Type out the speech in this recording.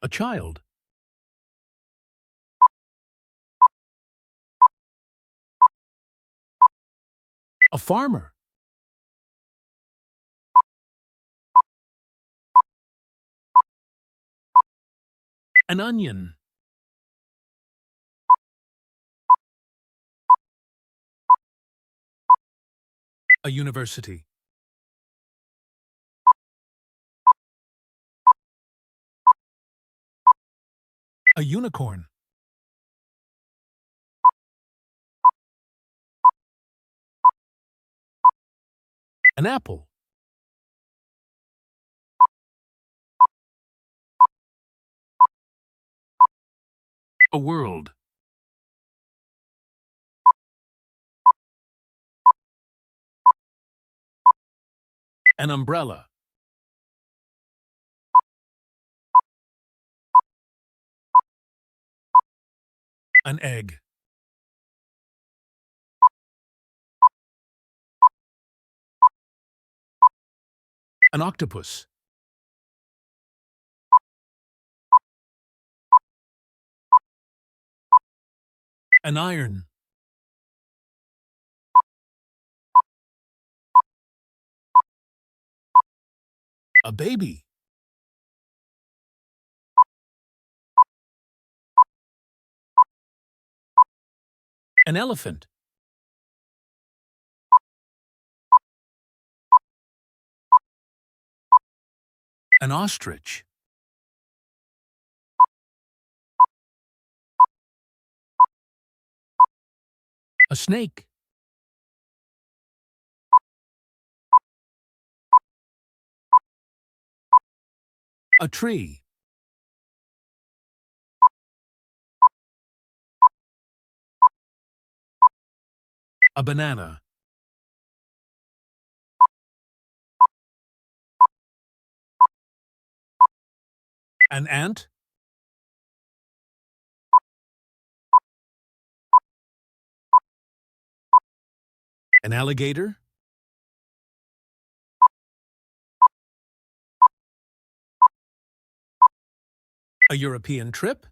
A child. A farmer. An onion. A university. A unicorn. An apple. A world. An umbrella. An egg. An octopus. An iron. A baby. An elephant. An ostrich. A snake. A tree. A banana. An ant. An alligator. A European trip.